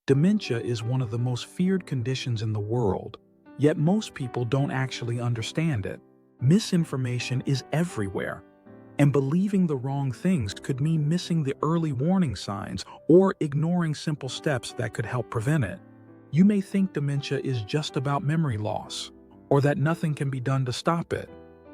Dementia is one of the most feared conditions in the world, yet most people don't actually understand it. Misinformation is everywhere, and believing the wrong things could mean missing the early warning signs or ignoring simple steps that could help prevent it. You may think dementia is just about memory loss, or that nothing can be done to stop it.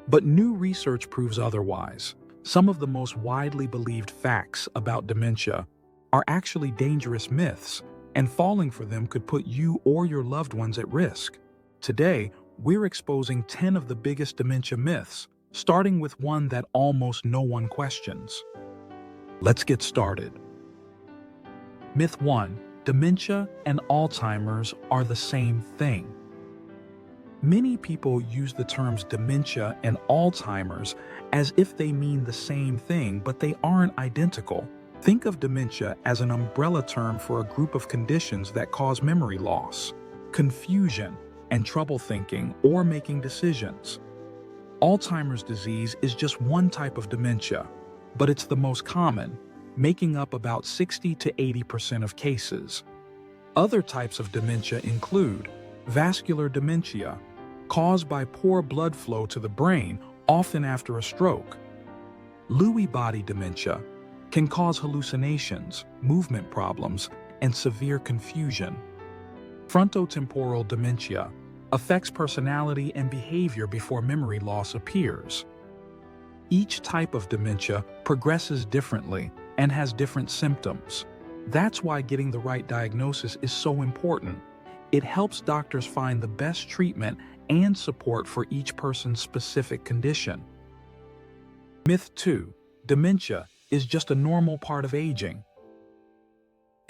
But new research proves otherwise. Some of the most widely believed facts about dementia are actually dangerous myths, and falling for them could put you or your loved ones at risk. Today, we're exposing 10 of the biggest dementia myths, starting with one that almost no one questions. Let's get started. Myth 1: dementia and Alzheimer's are the same thing. Many people use the terms dementia and Alzheimer's as if they mean the same thing, but they aren't identical. Think of dementia as an umbrella term for a group of conditions that cause memory loss, confusion, and trouble thinking or making decisions. Alzheimer's disease is just one type of dementia, but it's the most common, making up about 60 to 80% of cases. Other types of dementia include vascular dementia, caused by poor blood flow to the brain, often after a stroke. Lewy body dementia can cause hallucinations, movement problems, and severe confusion. Frontotemporal dementia affects personality and behavior before memory loss appears. Each type of dementia progresses differently and has different symptoms. That's why getting the right diagnosis is so important. It helps doctors find the best treatment and support for each person's specific condition. Myth 2: dementia is just a normal part of aging.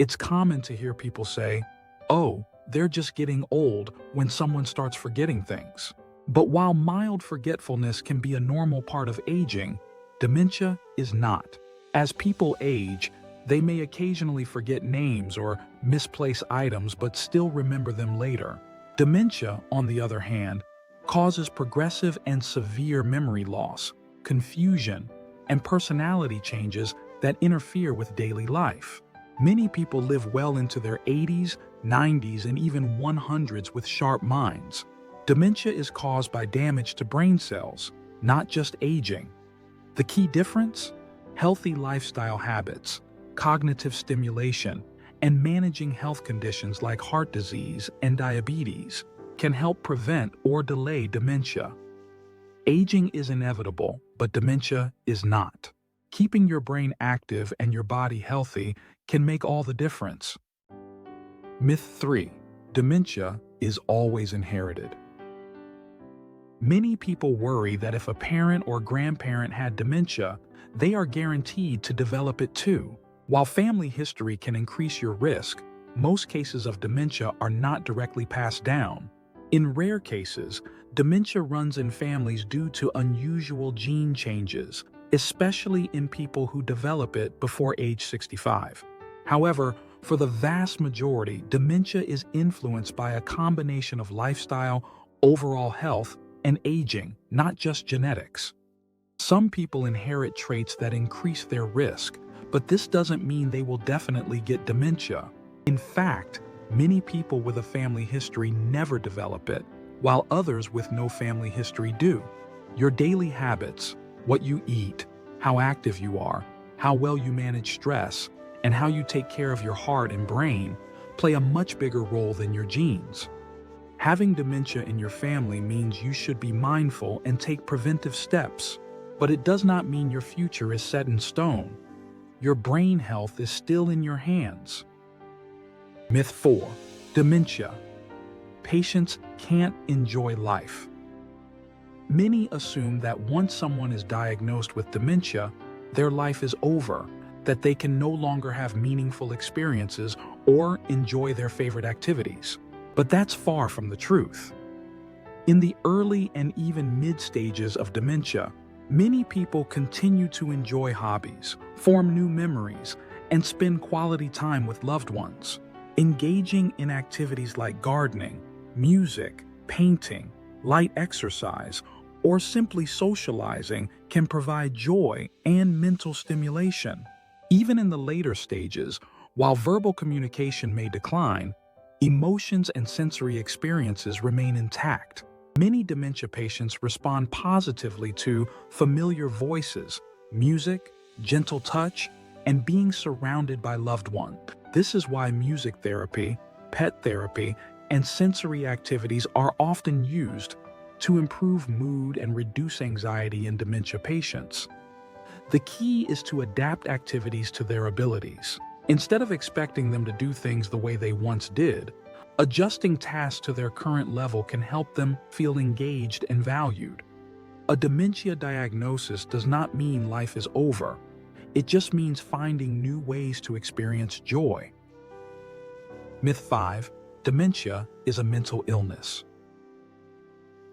It's common to hear people say, "Oh, they're just getting old," when someone starts forgetting things. But while mild forgetfulness can be a normal part of aging, dementia is not. As people age, they may occasionally forget names or misplace items but still remember them later. Dementia, on the other hand, causes progressive and severe memory loss, confusion, and personality changes that interfere with daily life. Many people live well into their 80s, 90s, and even 100s with sharp minds. Dementia is caused by damage to brain cells, not just aging. The key difference? Healthy lifestyle habits, cognitive stimulation, and managing health conditions like heart disease and diabetes can help prevent or delay dementia. Aging is inevitable, but dementia is not. Keeping your brain active and your body healthy can make all the difference. Myth 3: dementia is always inherited. Many people worry that if a parent or grandparent had dementia, they are guaranteed to develop it too. While family history can increase your risk, most cases of dementia are not directly passed down. In rare cases, dementia runs in families due to unusual gene changes, especially in people who develop it before age 65. However, for the vast majority, dementia is influenced by a combination of lifestyle, overall health, and aging, not just genetics. Some people inherit traits that increase their risk, but this doesn't mean they will definitely get dementia. In fact, many people with a family history never develop it, while others with no family history do. Your daily habits, what you eat, how active you are, how well you manage stress, and how you take care of your heart and brain play a much bigger role than your genes. Having dementia in your family means you should be mindful and take preventive steps, but it does not mean your future is set in stone. Your brain health is still in your hands. Myth 4: dementia. Patients can't enjoy life. Many assume that once someone is diagnosed with dementia, their life is over, that they can no longer have meaningful experiences or enjoy their favorite activities. But that's far from the truth. In the early and even mid-stages of dementia, many people continue to enjoy hobbies, form new memories, and spend quality time with loved ones. Engaging in activities like gardening, music, painting, light exercise, or simply socializing can provide joy and mental stimulation. Even in the later stages, While verbal communication may decline, emotions and sensory experiences remain intact. Many dementia patients respond positively to familiar voices, music, gentle touch, and being surrounded by loved ones. This is why music therapy, pet therapy, and sensory activities are often used to improve mood and reduce anxiety in dementia patients. The key is to adapt activities to their abilities. Instead of expecting them to do things the way they once did, adjusting tasks to their current level can help them feel engaged and valued. A dementia diagnosis does not mean life is over. It just means finding new ways to experience joy. Myth 5. Dementia is a mental illness.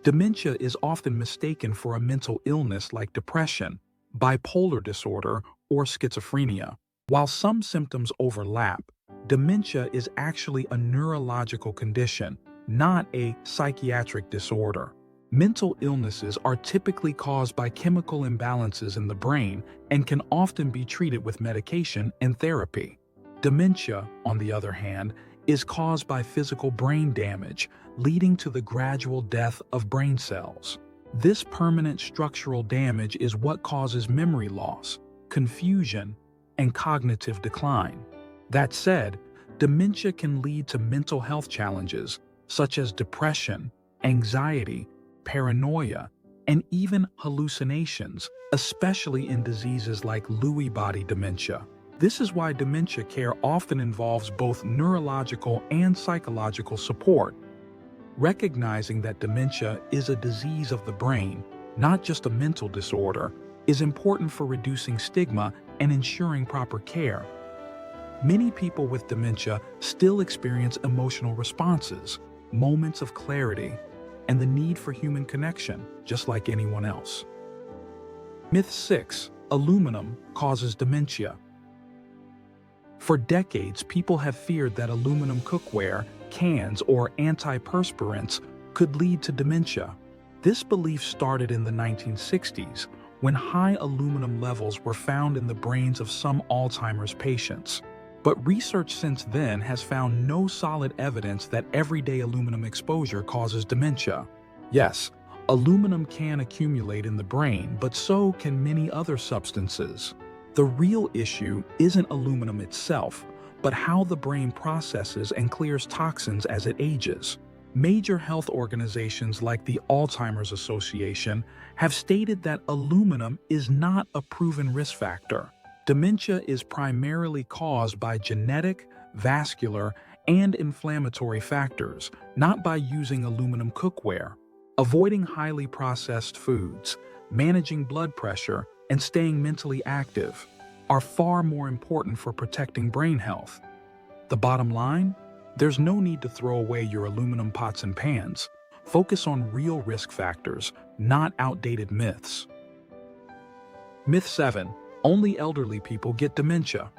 Dementia is often mistaken for a mental illness like depression, bipolar disorder, or schizophrenia. While some symptoms overlap, dementia is actually a neurological condition, not a psychiatric disorder. Mental illnesses are typically caused by chemical imbalances in the brain and can often be treated with medication and therapy. Dementia, on the other hand, is caused by physical brain damage, leading to the gradual death of brain cells. This permanent structural damage is what causes memory loss, confusion, and cognitive decline. That said, dementia can lead to mental health challenges such as depression, anxiety, paranoia, and even hallucinations, especially in diseases like Lewy body dementia. This is why dementia care often involves both neurological and psychological support. Recognizing that dementia is a disease of the brain, not just a mental disorder, is important for reducing stigma and ensuring proper care. Many people with dementia still experience emotional responses, moments of clarity, and the need for human connection, just like anyone else. Myth 6. Aluminum causes dementia. For decades, people have feared that aluminum cookware, cans, or antiperspirants could lead to dementia. This belief started in the 1960s, when high aluminum levels were found in the brains of some Alzheimer's patients. But research since then has found no solid evidence that everyday aluminum exposure causes dementia. Yes, aluminum can accumulate in the brain, but so can many other substances. The real issue isn't aluminum itself, but how the brain processes and clears toxins as it ages. Major health organizations like the Alzheimer's Association have stated that aluminum is not a proven risk factor. Dementia is primarily caused by genetic, vascular, and inflammatory factors, not by using aluminum cookware. Avoiding highly processed foods, managing blood pressure, and staying mentally active are far more important for protecting brain health. The bottom line? There's no need to throw away your aluminum pots and pans. Focus on real risk factors, not outdated myths. Myth 7. Only elderly people get dementia.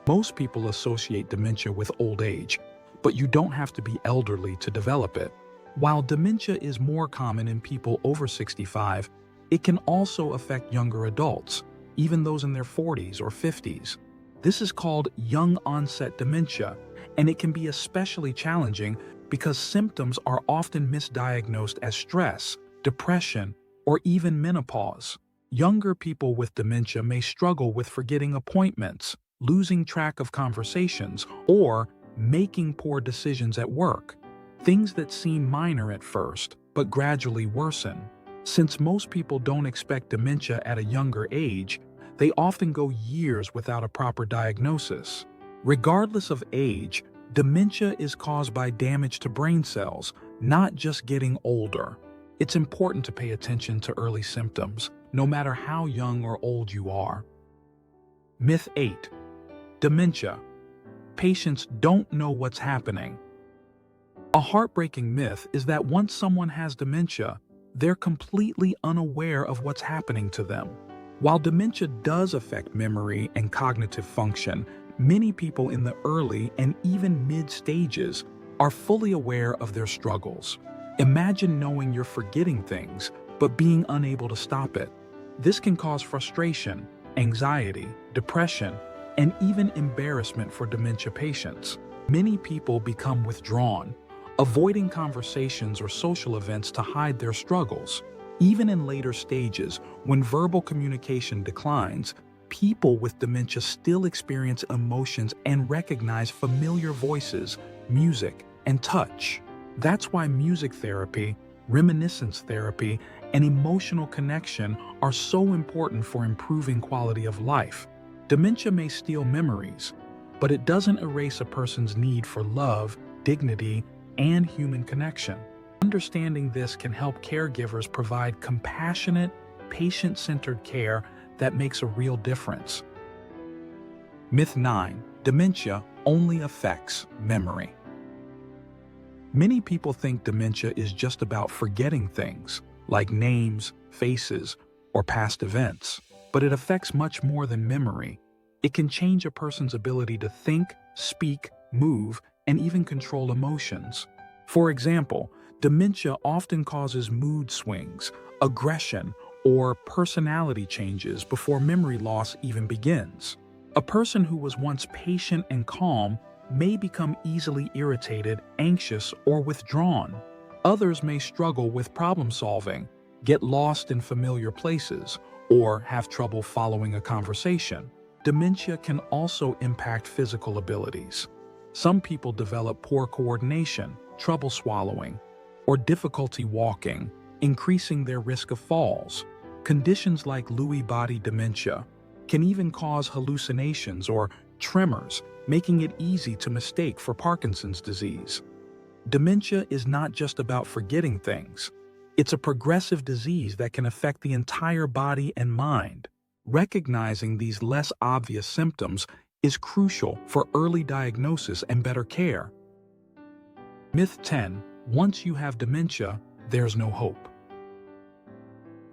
Most people associate dementia with old age, but you don't have to be elderly to develop it. While dementia is more common in people over 65, it can also affect younger adults, even those in their 40s or 50s. This is called young onset dementia, and it can be especially challenging because symptoms are often misdiagnosed as stress, depression, or even menopause. Younger people with dementia may struggle with forgetting appointments, losing track of conversations, or making poor decisions at work. Things that seem minor at first, but gradually worsen. Since most people don't expect dementia at a younger age, they often go years without a proper diagnosis. Regardless of age, dementia is caused by damage to brain cells, not just getting older. It's important to pay attention to early symptoms, no matter how young or old you are. Myth 8. Dementia. Patients don't know what's happening. A heartbreaking myth is that once someone has dementia, they're completely unaware of what's happening to them. While dementia does affect memory and cognitive function, many people in the early and even mid stages are fully aware of their struggles. Imagine knowing you're forgetting things, but being unable to stop it. This can cause frustration, anxiety, depression, and even embarrassment for dementia patients. Many people become withdrawn, avoiding conversations or social events to hide their struggles. Even in later stages, when verbal communication declines, people with dementia still experience emotions and recognize familiar voices, music, and touch. That's why music therapy, reminiscence therapy, and emotional connection are so important for improving quality of life. Dementia may steal memories, but it doesn't erase a person's need for love, dignity, and human connection. Understanding this can help caregivers provide compassionate, patient-centered care that makes a real difference. Myth 9. Dementia only affects memory. Many people think dementia is just about forgetting things, like names, faces, or past events. But it affects much more than memory. It can change a person's ability to think, speak, move, and even control emotions. For example, dementia often causes mood swings, aggression, or personality changes before memory loss even begins. A person who was once patient and calm may become easily irritated, anxious, or withdrawn. Others may struggle with problem solving, get lost in familiar places, or have trouble following a conversation. Dementia can also impact physical abilities. Some people develop poor coordination, trouble swallowing, or difficulty walking, increasing their risk of falls. Conditions like Lewy body dementia can even cause hallucinations or tremors, making it easy to mistake for Parkinson's disease. Dementia is not just about forgetting things. It's a progressive disease that can affect the entire body and mind. Recognizing these less obvious symptoms is crucial for early diagnosis and better care. Myth 10. Once you have dementia, there's no hope.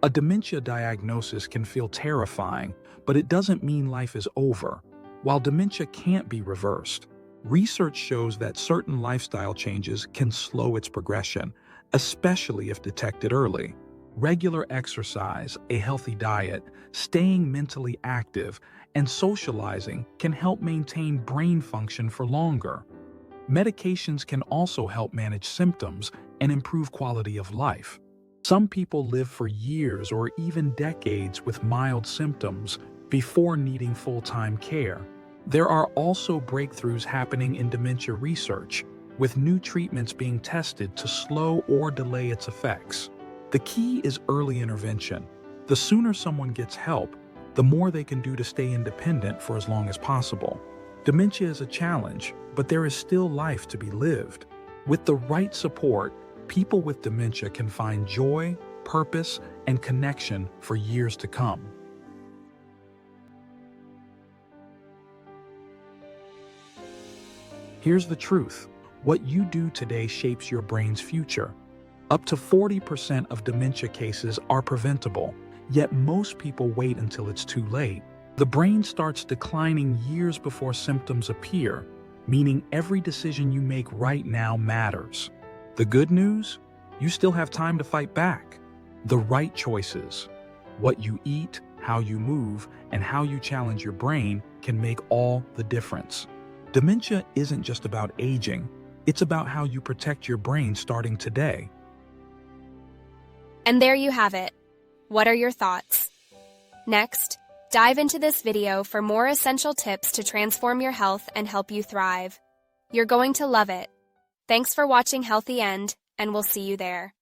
A dementia diagnosis can feel terrifying, but it doesn't mean life is over. While dementia can't be reversed, research shows that certain lifestyle changes can slow its progression, especially if detected early. Regular exercise, a healthy diet, staying mentally active, and socializing can help maintain brain function for longer. Medications can also help manage symptoms and improve quality of life. Some people live for years or even decades with mild symptoms before needing full-time care. There are also breakthroughs happening in dementia research, with new treatments being tested to slow or delay its effects. The key is early intervention. The sooner someone gets help, the more they can do to stay independent for as long as possible. Dementia is a challenge, but there is still life to be lived. With the right support, people with dementia can find joy, purpose, and connection for years to come. Here's the truth. What you do today shapes your brain's future. Up to 40% of dementia cases are preventable, yet most people wait until it's too late. The brain starts declining years before symptoms appear, meaning every decision you make right now matters. The good news? You still have time to fight back. The right choices, what you eat, how you move, and how you challenge your brain can make all the difference. Dementia isn't just about aging, it's about how you protect your brain starting today. And there you have it. What are your thoughts? Next, dive into this video for more essential tips to transform your health and help you thrive. You're going to love it. Thanks for watching Healthy End, and we'll see you there.